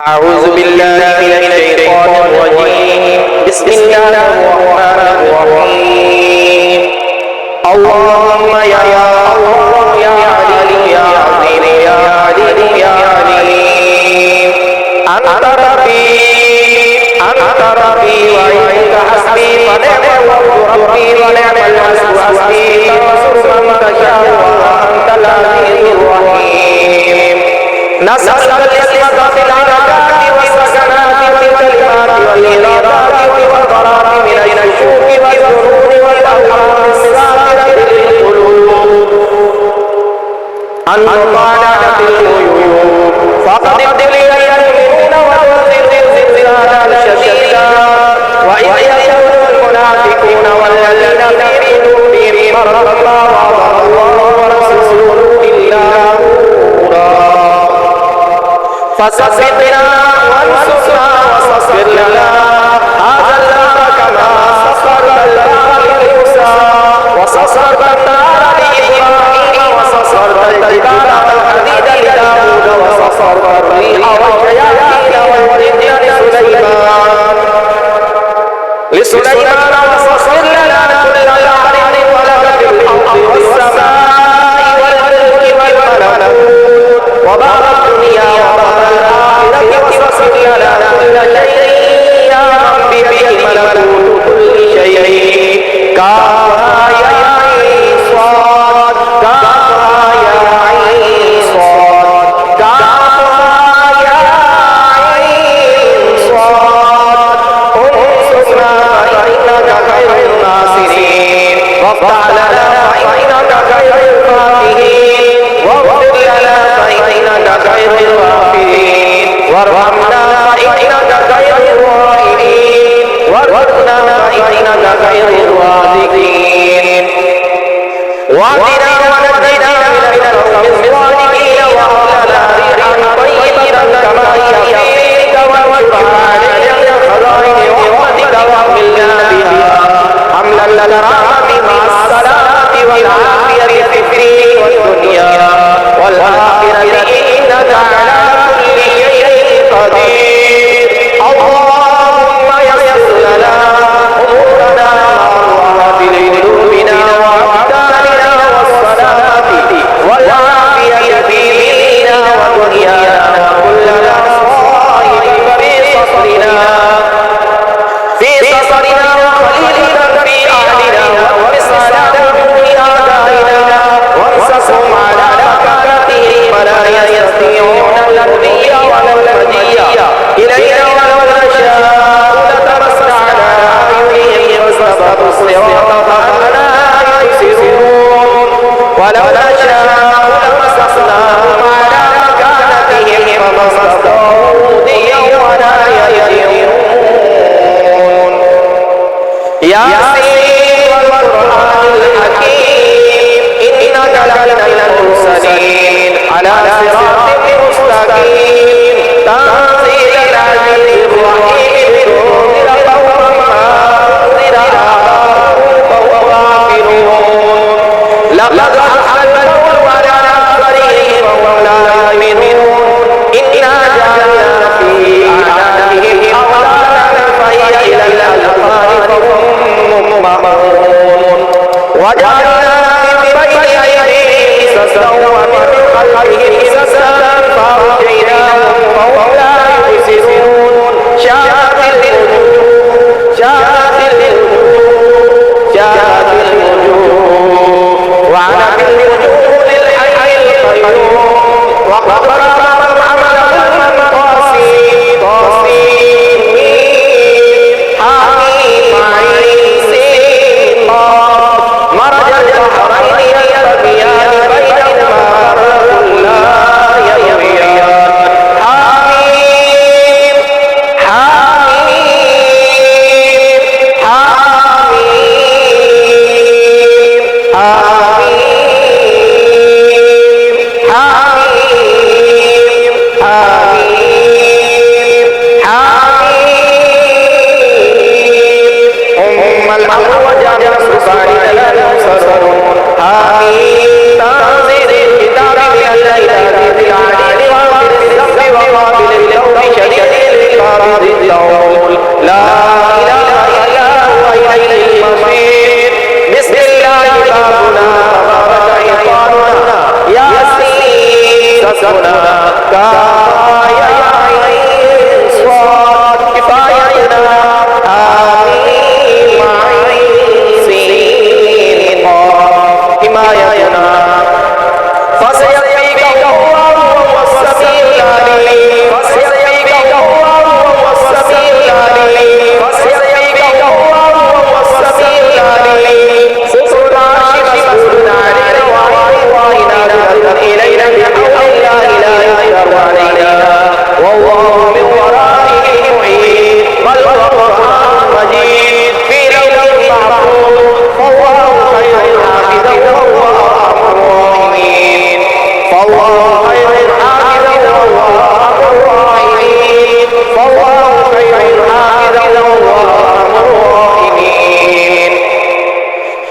أعوذ بالله من الشيطان الرجيم بسم الله الرحمن الرحيم اللهم يا الله يا علي يا عظيم يا عليم يا عليم أنت ربي وإليك حسبي ونعم الرب ربي ونعم الوكيل حسبي تنصر من تشاء وأنت العزيز الرحيم نسألك الإسمة في العركات والسكنات والكلمات والإرادات والقرارات من الشوك والذنوب والأوهام السامرة للقلوب أن تطالعت الغيوب فقد ابتلي المؤمنون وينزل زلزالا شديدا وإذ يقول المنافقون والذين في قلوبهم مرض ما وعد الله ورسوله إلا فصبرنا وانصرنا وصبر لنا هذا الأمر كما صبر الله لموسى وصبر النار لإبراهيم وصبر الجبال والحديد لداود وصبر الريح والشياطين والجن لسليمان وصبر لنا كل يعر ولك في الأرض والسماء والملك والملكوت وبار الدنيا وبار الآخرة وصبر لنا كل شيء يا رب بيد ملكوت كل شيء كافها يا عين صاد كافها يا عين صاد كافها يا عين صاد انصرنا فإنك خير الناصرين وافتح لنا فإنك خير الفاتحين واغفر لنا فإنك خير الغافرين وارحمنا فإنك خير الراحمين وارزقنا فإنك خير الرازقين واهدنا ونجنا من القوم الظالمين وأهلنا ريحا طيبة كما هي بيدك وانشر علينا خزائن رحمتك واحملنا بها حملا للرحم مع السلامة والعافية في الدين والدنيا والآخرة إنك على كل شيء قدير اللهم يسر لنا أمورنا وأمور قلوبنا وأبداننا والصلاة والعافية في ديننا ودنيانا وكلنا صائب في صدرنا وخليلنا في أهلنا ورسالنا في آبائنا وانصرهم على مكانتهم فلا يستطيعون المضي ولا المجيء إلينا ولو نشاء لتمسنا على أعينهم فاستبقوا الصراط فأنا يبصرون ولو نشاء لمسخناهم على مكانتهم فما استطاعوا مضيا ولا يرجعون ياسين والقرآن الحكيم إنك لمن المرسلين على صراط مستقيم تنزيل العزيز الرحيم لتنذر قوما ما أنذر آباؤهم فهم غافلون لقد حق القول على أكثرهم وهم لا يؤمنون إنا جعلنا في أعناقهم أغلالا فهي إلى الأذقان فهم لا إله إلا هو إليه المصير بسم الله بابنا تبارك عطارنا ياسين سكنا كايا عين صاد كفايتنا آمين معين سين قاف حمايتنا فسيكفيك الله وهو السميع العليم فسيكفيك الله وهو السميع العليم فسيكفيك الله وهو السميع العليم ستر العرش مسؤول علينا وعلينا نازلة إلينا بحول لا إله إلا هو علينا والله من ورائه محيط بل هو قرآن مجيد في لوح محفوظ فالله خير حافظا وهو أرحم الراحمين فالله خير حافظا وهو أرحم الراحمين فالله خير حافظا وهو أرحم الراحمين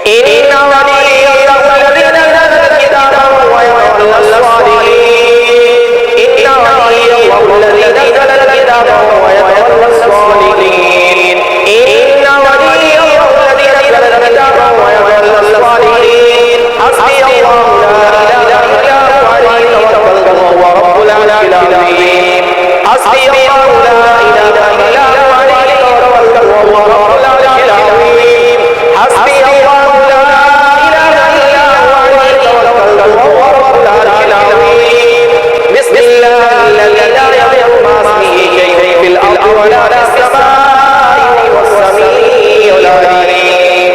إن ولي الله الذي نزل الكتاب ويتولى الصالحين إن ولي الله الذي نزل الكتاب ويتولى الصالحين إن ولي الله الذي نزل الكتاب ويتولى الصالحين حسبي الله لا إله إلا هو عليه توكلت وهو رب العرش العظيم حسبي الله لا إله إلا هو عليه توكلت وهو رب العرش العظيم حسبي الله لا إله إلا هو عليه توكلت وهو رب العرش العظيم بسم الله الذي لا يضر مع اسمه شيء في الأرض ولا في السماء والسميع العليم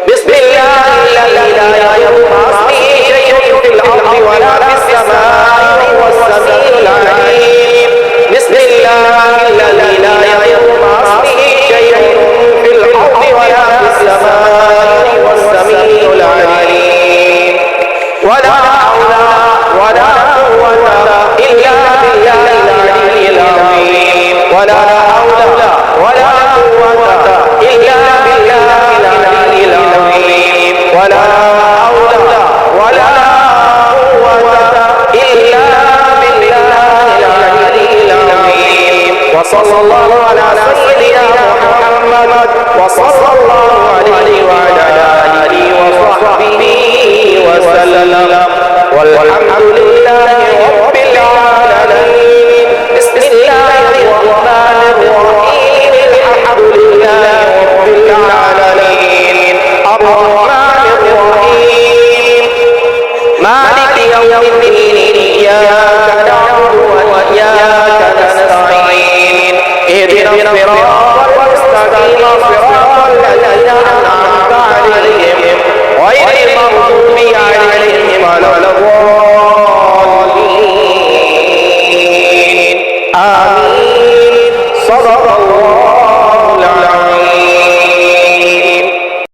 بسم الله الذي لا يضر مع اسمه شيء في الأرض ولا في السماء والسميع العليم بسم الله الذي لا يضر مع اسمه شيء في الأرض ولا في السماء والسميع العليم ولا حول ولا قوة إلا بالله العلي العظيم ولا حول ولا قوة إلا بالله العلي العظيم ولا حول ولا قوة إلا بالله العلي العظيم وصلى الله على سيدنا محمد وصلى الله عليه وعلى آله وصحبه وسلم والحمد لله رب العالمين بسم الله الرحمن الرحيم الحمد لله رب العالمين الرحمن الرحيم مالك يوم الدين إياك نعبد وإياك نستعين اهدنا الصراط المستقيم صراط الذين أنعمت عليهم غير المغضوب عليهم ولا الضالين آمين صدق الله